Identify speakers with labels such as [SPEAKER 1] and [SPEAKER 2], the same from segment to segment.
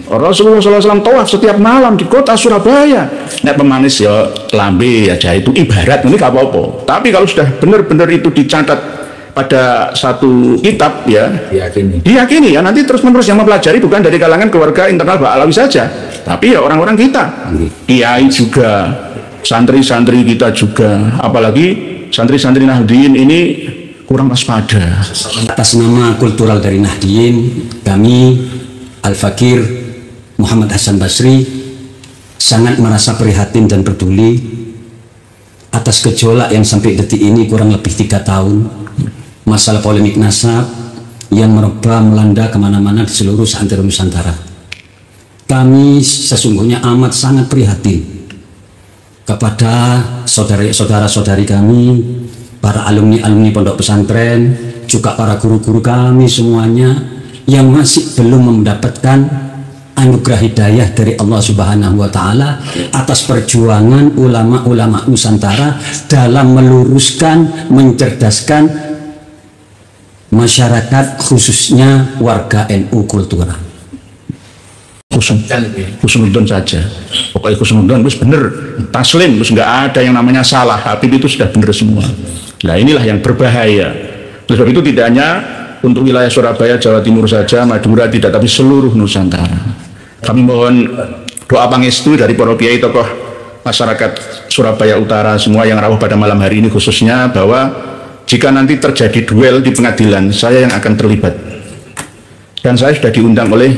[SPEAKER 1] Rasulullah SAW tawaf setiap malam di kota Surabaya. Nek pemanis ya lambe aja itu ibarat ini gak apa-apa. Tapi kalau sudah benar-benar itu dicatat pada satu kitab ya diyakini ya, nanti terus-menerus yang mempelajari bukan dari kalangan keluarga internal Mbak Alawi saja, tapi ya orang-orang kita, kiai juga, santri-santri kita juga, apalagi santri-santri Nahdien ini kurang waspada.
[SPEAKER 2] Atas nama kultural dari Nahdien, kami Al-Fakir Muhammad Hasan Basri sangat merasa prihatin dan peduli atas gejolak yang sampai detik ini kurang lebih 3 tahun, masalah polemik nasab yang merebak melanda kemana-mana di seluruh seantero Nusantara. Kami sesungguhnya amat sangat prihatin kepada saudara-saudari kami, para alumni-alumni pondok pesantren, juga para guru-guru kami semuanya yang masih belum mendapatkan anugerah hidayah dari Allah Subhanahu wa Ta'ala atas perjuangan ulama-ulama Nusantara dalam meluruskan, mencerdaskan masyarakat, khususnya warga NU kultural.
[SPEAKER 1] Husnudon saja, pokoknya husnudon terus bener, taslim, terus nggak ada yang namanya salah, Habib itu sudah bener semua. Nah inilah yang berbahaya. Oleh sebab itu tidak hanya untuk wilayah Surabaya, Jawa Timur saja, Madura tidak, tapi seluruh Nusantara. Kami mohon doa pangestu dari para kiai tokoh masyarakat Surabaya Utara semua yang rawuh pada malam hari ini, khususnya bahwa jika nanti terjadi duel di pengadilan, saya yang akan terlibat. Dan saya sudah diundang oleh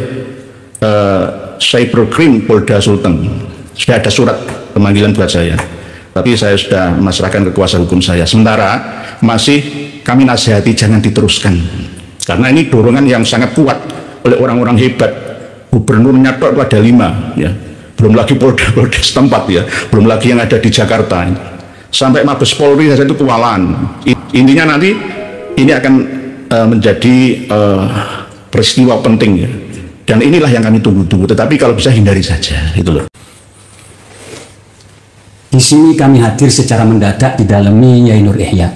[SPEAKER 1] Cyberkrim Polda Sulteng. Sudah ada surat pemanggilan buat saya. Tapi saya sudah memasrahkan ke kuasa hukum saya. Sementara masih kami nasihati jangan diteruskan. Karena ini dorongan yang sangat kuat oleh orang-orang hebat. Gubernurnya itu ada 5 ya, belum lagi polda-polda setempat ya, belum lagi yang ada di Jakarta, sampai Mabes Polri saja itu kewalahan. Intinya nanti ini akan menjadi peristiwa penting ya, dan inilah yang kami tunggu-tunggu. Tetapi kalau bisa hindari saja, itu loh.
[SPEAKER 2] Di sini kami hadir secara mendadak di dalam Yai Nur Ihya,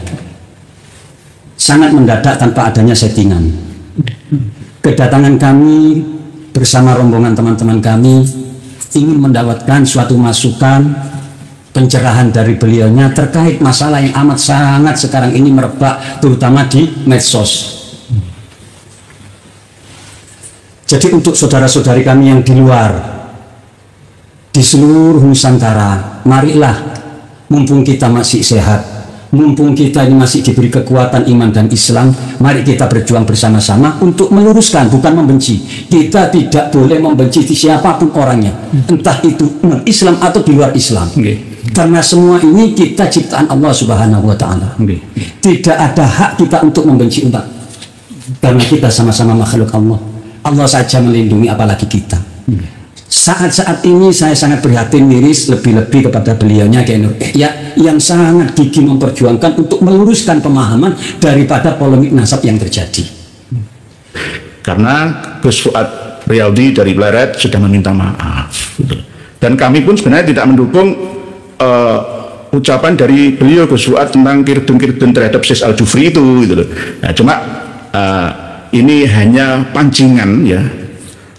[SPEAKER 2] sangat mendadak tanpa adanya settingan. Kedatangan kami bersama rombongan teman-teman kami ingin mendapatkan suatu masukan, pencerahan dari beliaunya terkait masalah yang amat sangat sekarang ini merebak terutama di medsos. Jadi untuk saudara-saudari kami yang di luar, di seluruh Nusantara, marilah mumpung kita masih sehat, mumpung kita ini masih diberi kekuatan iman dan Islam, mari kita berjuang bersama-sama untuk meluruskan, bukan membenci. Kita tidak boleh membenci siapapun orangnya, entah itu Islam atau di luar Islam. Karena semua ini kita ciptaan Allah Subhanahu wa Ta'ala. Tidak ada hak kita untuk membenci umat, karena kita sama-sama makhluk Allah. Allah saja melindungi, apalagi kita. Saat-saat ini saya sangat prihatin, miris, lebih-lebih kepada beliaunya Kiai Nur Ihya yang sangat gigih memperjuangkan untuk meluruskan pemahaman daripada polemik nasab yang terjadi.
[SPEAKER 1] Karena Gus Fuad Riyadi dari Pleret sudah meminta maaf, dan kami pun sebenarnya tidak mendukung ucapan dari beliau Gus Fuad tentang kirdun-kirdun terhadap Sis Al-Jufri itu, gitu loh. Nah, cuma ini hanya pancingan ya.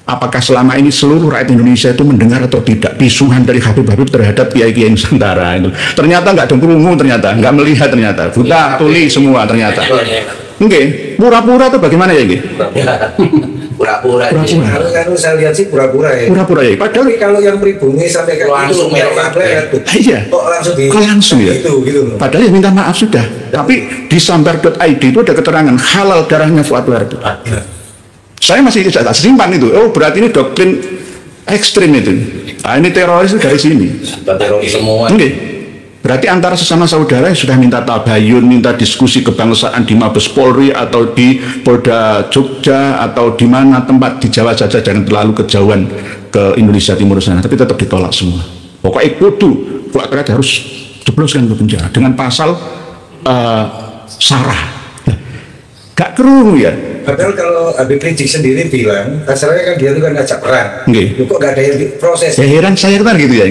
[SPEAKER 1] Apakah selama ini seluruh rakyat Indonesia itu mendengar atau tidak pisuhan dari Habib-Habib terhadap kiai-kiai Nusantara itu? Ternyata nggak ada kerungu, ternyata nggak melihat, ternyata buta tuli semua ternyata. Oke, pura-pura itu bagaimana ya ini?
[SPEAKER 3] Pura-pura. Kalau saya lihat sih pura-pura ya.
[SPEAKER 1] Pura-pura ya. Padahal
[SPEAKER 3] kalau yang pribumi sampai kayak langsung
[SPEAKER 1] iya. Kok langsung ya? Gitu. Padahal ya minta maaf sudah. Tapi di sambar.id itu ada keterangan halal darahnya Fuad Pleret itu. Saya masih tidak simpan itu. Oh berarti ini doktrin ekstrim itu. Nah, ini teroris itu dari sini.
[SPEAKER 3] Teroris semua.
[SPEAKER 1] Berarti antara sesama saudara yang sudah minta tabayun, minta diskusi kebangsaan di Mabes Polri atau di Polda Jogja atau di mana tempat di Jawa saja, jangan terlalu kejauhan ke Indonesia Timur sana, tapi tetap ditolak semua. Pokoknya kudu Fuad Pleret harus jebloskan ke penjara dengan pasal sarah. Gak kerungu ya.
[SPEAKER 3] Padahal kalau Habib Rizik sendiri bilang, asalnya kan dia itu kan ngajak perang. Kok gak ada yang proses?
[SPEAKER 1] Ya heran saya kan gitu ya.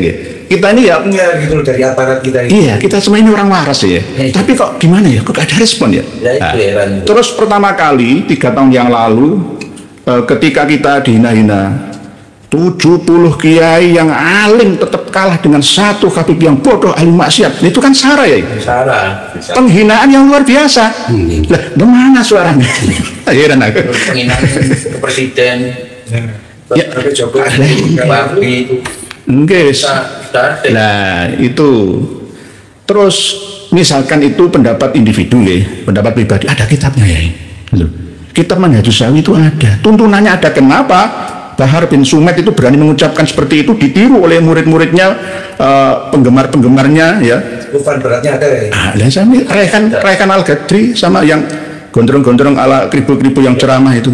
[SPEAKER 1] Kita ini ya
[SPEAKER 3] gitu loh, dari aparat kita ini.
[SPEAKER 1] Iya, kita semua ini orang waras ya. Tapi kok gimana ya? Kok gak ada respon ya?
[SPEAKER 3] Ya itu heran.
[SPEAKER 1] Terus pertama kali 3 tahun yang lalu ketika kita dihina-hina, 70 kiai yang alim tetap kalah dengan satu Habib yang bodoh ahli maksiat, itu kan sara ya?
[SPEAKER 3] Sara.
[SPEAKER 1] Penghinaan yang luar biasa. Lah, mana suaranya? Heran aku.
[SPEAKER 4] Penghinaan ke presiden.
[SPEAKER 1] Ya, enggak. Nah, itu. Terus misalkan itu pendapat individu ya, pendapat pribadi, ada kitabnya ya. Kitab Manhajus Sawi itu ada. Tuntunannya ada. Kenapa Bahar bin Sumed itu berani mengucapkan seperti itu, ditiru oleh murid-muridnya, penggemar-penggemarnya ya.
[SPEAKER 3] Bukan beratnya ada ya.
[SPEAKER 1] Nah, sama Rekan Al-Ghadri sama yang gondrong-gondrong ala kribo-kribo yang ceramah itu.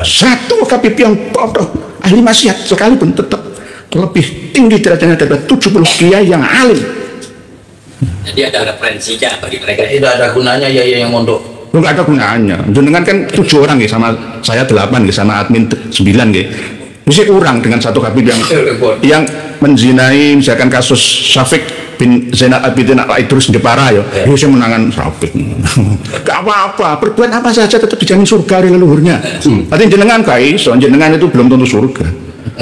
[SPEAKER 1] Satu Habib yang bodoh ahli maksiat sekalipun tetap lebih tinggi derajatnya daripada 70 kiai yang alim.
[SPEAKER 4] Jadi ada referensinya bagi mereka. Tidak ada gunanya ya yang mondok.
[SPEAKER 1] Enggak ada gunanya. Jenengan kan 7 orang ya, sama saya 8 ya, sama admin 9 ya. Bisa kurang dengan satu Habib yang menzinai, misalkan kasus Syafiq bin Zainal Abidin Al-Idrus di Jepara ya. Bisa menangan Syafiq. Gak apa-apa, perbuatan apa saja tetap dijamin surga dari leluhurnya. Tapi jenengan kaiso, jenengan itu belum tentu surga.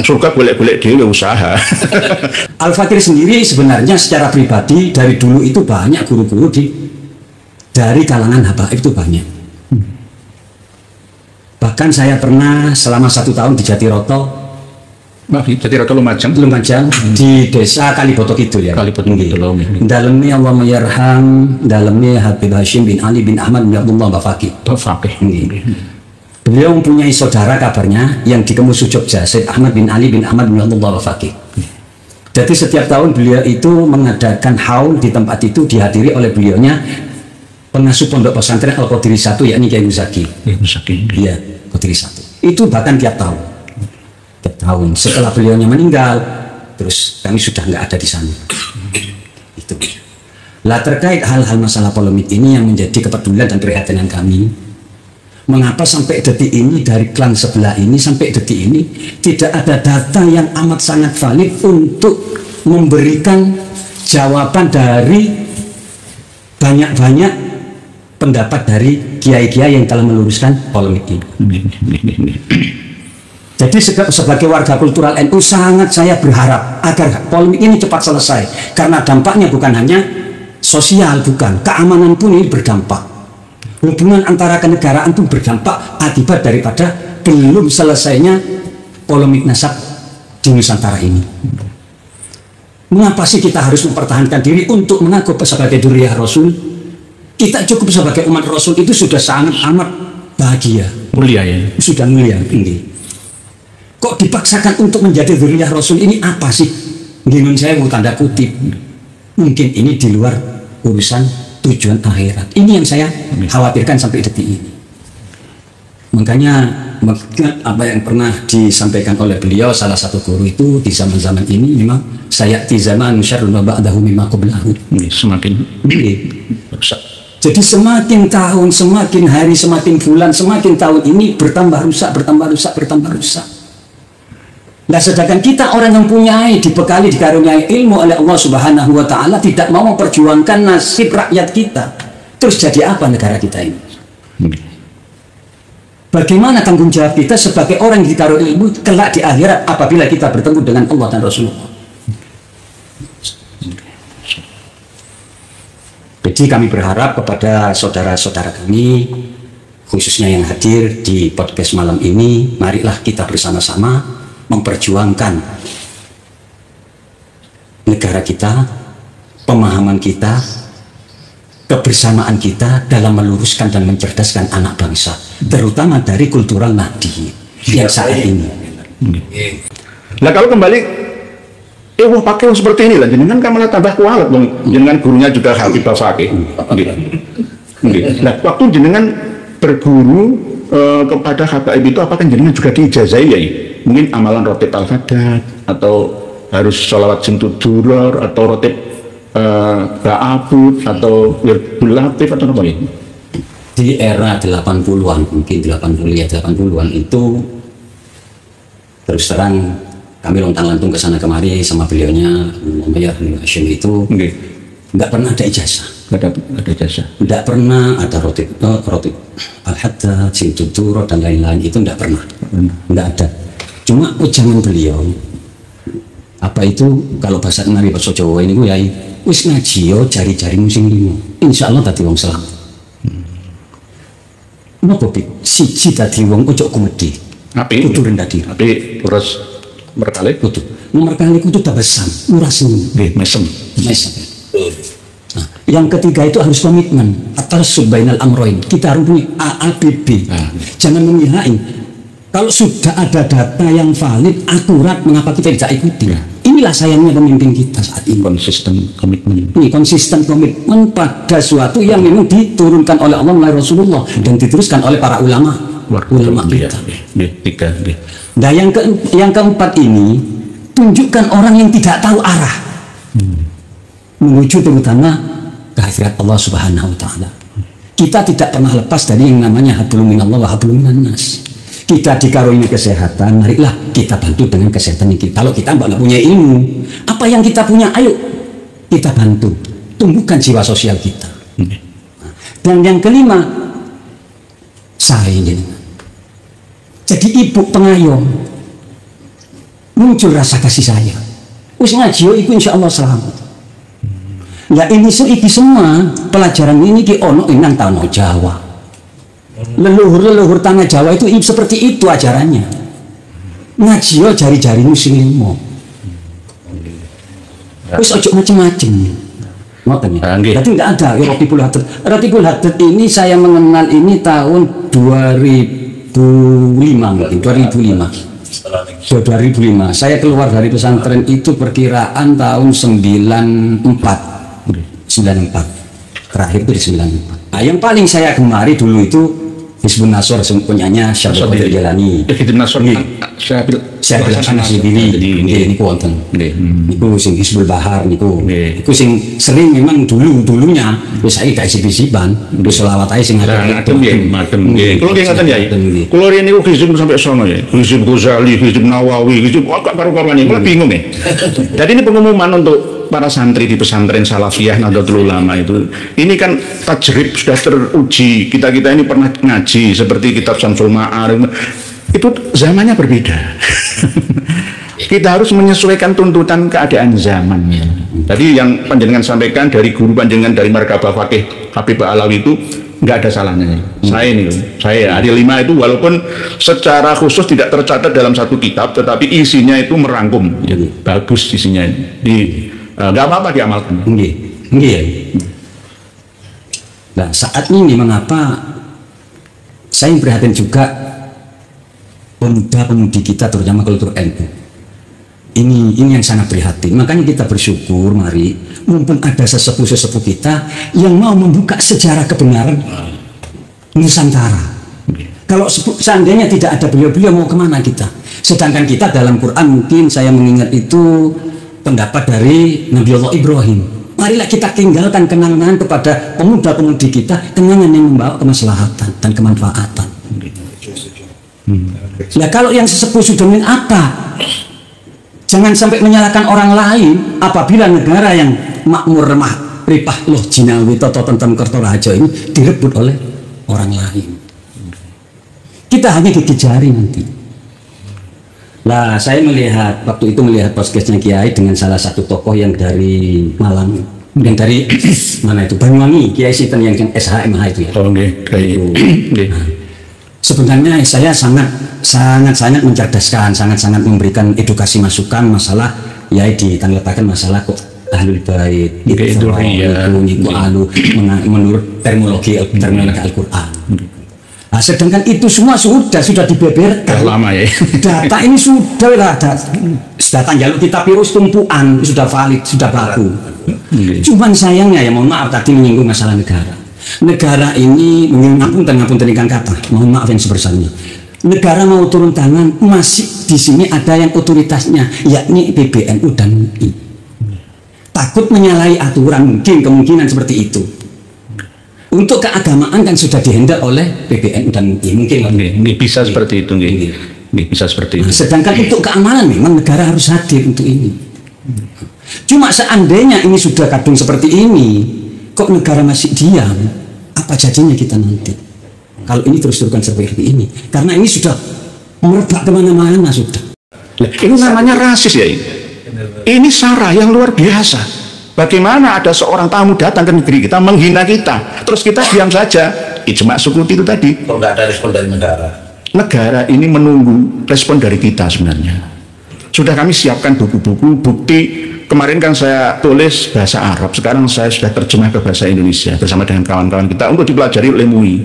[SPEAKER 1] Surga golek-golek dewe usaha.
[SPEAKER 2] Al-Fakir sendiri sebenarnya secara pribadi dari dulu itu banyak guru-guru dari kalangan habaib itu banyak. Bahkan saya pernah selama 1 tahun di Jatiroto.
[SPEAKER 1] Jatiroto Lumajang
[SPEAKER 2] di desa Kaliboto Kidul ya.
[SPEAKER 1] Kaliboto Kidul.
[SPEAKER 2] Dalamnya Allah menyerham, dalamnya Habib Hashim bin Ali bin Ahmad bin Abdullah Bafaqih. Beliau mempunyai saudara kabarnya yang di Kemusu Jogja, Syed Ahmad bin Ali bin Ahmad bin Abdullah Bafaqih. Jadi setiap tahun beliau itu mengadakan haul di tempat itu, dihadiri oleh beliaunya pengasuh pondok pesantren Al-Qadiri 1, yakni Kiai Muzaki. Iya, Qadiri 1. Itu bahkan tiap tahun. Tiap tahun. Setelah beliaunya meninggal, terus kami sudah nggak ada di sana. Itu. Lah terkait hal-hal masalah polemik ini yang menjadi kepedulian dan perhatian kami, mengapa sampai detik ini dari klan sebelah ini sampai detik ini tidak ada data yang amat sangat valid untuk memberikan jawaban dari banyak-banyak pendapat dari kiai-kiai yang telah meluruskan polemik ini. Jadi sebagai warga kultural NU sangat saya berharap agar polemik ini cepat selesai, karena dampaknya bukan hanya sosial, bukan, keamanan pun ini berdampak. Hubungan antara kenegaraan pun berdampak akibat daripada belum selesainya polemik nasab di Nusantara ini. Mengapa sih kita harus mempertahankan diri untuk mengaku sebagai dzurriyyah Rasul? Kita cukup sebagai umat Rasul itu sudah sangat amat bahagia,
[SPEAKER 1] mulia ya,
[SPEAKER 2] sudah mulia tinggi. Kok dipaksakan untuk menjadi dzurriyyah Rasul ini apa sih? Gimana saya mau tanda kutip? Mungkin ini di luar urusan tujuan akhirat. Ini yang saya khawatirkan sampai detik ini. Makanya apa yang pernah disampaikan oleh beliau, salah satu guru itu, di zaman-zaman ini memang sayati zaman syarrun wa ba'dahu mimma qablahu.
[SPEAKER 1] Semakin rusak.
[SPEAKER 2] Jadi semakin tahun, semakin hari, semakin bulan, semakin tahun ini bertambah rusak, bertambah rusak, bertambah rusak. Nah, sedangkan kita orang yang punyai, dibekali, dikaruniai ilmu oleh Allah Subhanahu wa Ta'ala, tidak mau memperjuangkan nasib rakyat kita. Terus jadi apa negara kita ini? Bagaimana tanggung jawab kita sebagai orang yang dikaruniai ilmu kelak di akhirat apabila kita bertemu dengan Allah dan Rasulullah? Jadi kami berharap kepada saudara-saudara kami, khususnya yang hadir di podcast malam ini, marilah kita bersama-sama memperjuangkan negara kita, pemahaman kita, kebersamaan kita dalam meluruskan dan mencerdaskan anak bangsa, terutama dari kultural Nahdliyin yang saat ini.
[SPEAKER 1] Nah, kalau kembali wah pakai seperti ini lah, jenengan kan malah tambah kualat dong. Jenengan gurunya juga Habib Bafaqih. Nah, waktu jenengan berguru kepada habaib itu, apakah jenengan juga diijazai ya? Mungkin amalan rotib al-fadat, atau harus sholawat simtuduror, atau rotib ba'abud, atau wirdul latif, atau apa ya?
[SPEAKER 2] Di era 80-an, mungkin 80-an itu terus terang kami lontang-lantung ke sana kemari sama beliaunya, Muhammad Hashim itu nggak pernah ada ijazah.
[SPEAKER 1] Nggak ada ijazah.
[SPEAKER 2] Nggak pernah ada rotib al-haddad, simtuduror dan lain-lain, itu nggak pernah. Enggak ada. Cuma ujangan beliau apa itu kalau bahasa Nabi bahasa Jawa ini gue wis ngaji yo jari-jarimu sing limo. Insyaallah dadi wong selamat. Napa pik? Siji dadi wong ojo komedi.
[SPEAKER 1] Api
[SPEAKER 2] kudu rendah diri.
[SPEAKER 1] Api terus berkali
[SPEAKER 2] kudu. Nomor kali kudu tabassam, murah senyum.
[SPEAKER 1] Nggih, mesem. Nah,
[SPEAKER 2] yang ketiga itu harus komitmen atas subbainal amroin. Kita harus punya AABB. Jangan memihai. Kalau sudah ada data yang valid, akurat, mengapa kita tidak ikuti? Inilah sayangnya pemimpin kita saat ini.
[SPEAKER 1] Konsisten komitmen.
[SPEAKER 2] Ini konsisten komitmen pada suatu yang memang diturunkan oleh Allah melalui Rasulullah dan diteruskan oleh para ulama kita. Nah, yang keempat ini tunjukkan orang yang tidak tahu arah menuju terutama kehadirat Allah Subhanahu Wa Taala. Kita tidak pernah lepas dari yang namanya hablum minallah wa hablum minannas. Kita dikaruniai kesehatan, marilah kita bantu dengan kesehatan kita. Kalau kita nggak punya ilmu, apa yang kita punya, ayo kita bantu, tumbuhkan jiwa sosial kita. Dan yang kelima, saya ini jadi ibu pengayom, muncul rasa kasih sayang. Wis ngaji iku insya Allah selamat. Nah ini semua pelajaran ini ki ono inang tanah Jawa. Leluhur tanah Jawa itu seperti itu ajarannya. Ngaji yo jari-jarimu sing limo. Wis ojo macem-macem. Ngoten ya. Berarti enggak ada Ratibul Hadad. Ratibul Hadad ini saya mengenal ini tahun 2005. Saya keluar dari pesantren itu perkiraan tahun 94. Terakhir itu di 94. Nah, yang paling saya gemari dulu itu Hizbun Nasr punyanya Syabul Jalani.
[SPEAKER 1] Hizbun Nasr
[SPEAKER 2] saya bilang sendiri niku wonten. Niku sing Hizbul Bahar niku sing sering memang dulunya wis saiki gak isi-isiban, wis selawat ae sing
[SPEAKER 1] adem nggih. Kulo nggih ngaten ya. Kulo riyen niku Hizbun sampai sono ya. Hizbul Ghazali, Hizbul Nawawi, Hizbul karo-karoan niku bingung ya. Jadi ini pengumuman untuk para santri di pesantren Salafiyah Nahdlatul Ulama itu. Ini kan tajrib sudah teruji. Kita ini pernah ngaji seperti kitab Syamsul Ma'arif. Itu zamannya berbeda. Kita harus menyesuaikan tuntutan keadaan zaman. Tadi yang panjenengan sampaikan dari guru panjenengan dari Markabah Fakih Habib Alawi itu nggak ada salahnya. Saya Hari 5 itu walaupun secara khusus tidak tercatat dalam satu kitab, tetapi isinya itu merangkum. Bagus isinya. Nggak apa-apa diamalkan. Nah saat ini mengapa saya prihatin juga
[SPEAKER 2] pemuda-pemudi kita terutama kultur NU. Ini yang sangat prihatin. Makanya kita bersyukur, mari mumpung ada sesepuh-sesepuh kita yang mau membuka sejarah kebenaran Nusantara. Kalau seandainya tidak ada beliau-beliau mau kemana kita? Sedangkan kita dalam Quran mungkin saya mengingat itu pendapat dari Nabiullah Ibrahim. Marilah kita tinggalkan kenangan kepada pemuda-pemudi kita, kenangan yang membawa kemaslahatan dan kemanfaatan. Ya kalau yang sesepuh sudah apa? Jangan sampai menyalahkan orang lain apabila negara yang makmur remah ripah loh jinawi toto tentang Kertorajo ini direbut oleh orang lain. Kita hanya gigit jari nanti. Lah saya melihat waktu itu melihat podcastnya Kiai dengan salah satu tokoh yang dari Malang, yang dari mana itu Banyuwangi, Kiai Sinten yang SHMH itu ya. Oh nggih. Sebenarnya saya sangat mencerdaskan, sangat memberikan edukasi masukan masalah ya ditanggapakan masalah kok ahlul bait itu menurut terminologi Al-Qur'an. Nah, sedangkan itu semua sudah dibeberkan lama ya. Data ini sudah data jalur kita virus tumpuan sudah valid, sudah baku. Cuman sayangnya ya mohon maaf tadi menyinggung masalah negara. Negara ini ngapunten ingkang kata, mohon maaf yang sebesarnya. Negara mau turun tangan masih di sini ada yang otoritasnya yakni PBNU dan MUI. Takut menyalahi aturan kemungkinan seperti itu. Untuk keagamaan kan sudah dihendal oleh PBNU dan MUI mungkin bisa seperti itu bisa seperti itu. Sedangkan untuk keamanan memang negara harus hadir untuk ini. Cuma seandainya ini sudah kadung seperti ini, kok negara masih diam? Apa jadinya kita nanti? Kalau ini terus-terusan seperti ini, karena ini sudah merebak kemana-mana sudah.
[SPEAKER 1] Ini namanya rasis ya ini. Ini sara yang luar biasa. Bagaimana ada seorang tamu datang ke negeri kita menghina kita, terus kita diam saja. Ijma Sukuti itu tadi.
[SPEAKER 4] Kalau nggak ada respon dari negara.
[SPEAKER 1] Negara ini menunggu respon dari kita sebenarnya. Sudah kami siapkan buku-buku bukti. Kemarin kan saya tulis bahasa Arab, sekarang saya sudah terjemah ke bahasa Indonesia bersama dengan kawan-kawan kita untuk dipelajari oleh MUI,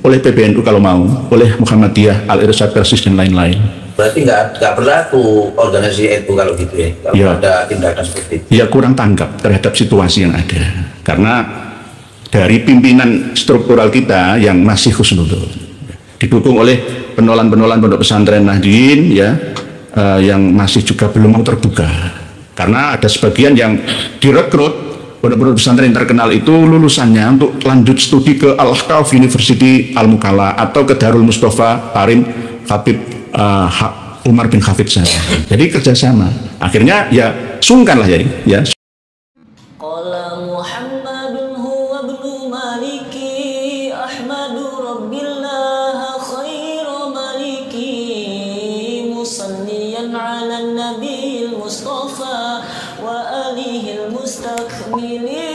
[SPEAKER 1] oleh PBNU kalau mau, oleh Muhammadiyah, Al-Irsyad Persis dan lain-lain.
[SPEAKER 4] Berarti nggak berlaku organisasi itu kalau gitu ya, kalau ya, ada tindakan seperti itu.
[SPEAKER 1] Ya kurang tanggap terhadap situasi yang ada, karena dari pimpinan struktural kita yang masih husnudzon, didukung oleh penolan-penolan pondok pesantren Nahdien ya, yang masih juga belum mau terbuka. Karena ada sebagian yang direkrut pondok pesantren terkenal itu lulusannya untuk lanjut studi ke Al-Ahqaf University Al-Mukalla atau ke Darul Mustafa Tarim Habib Umar bin Hafid saja. Jadi kerjasama. Akhirnya ya sungkan lah ya.
[SPEAKER 5] المصطفى وآله المستكملين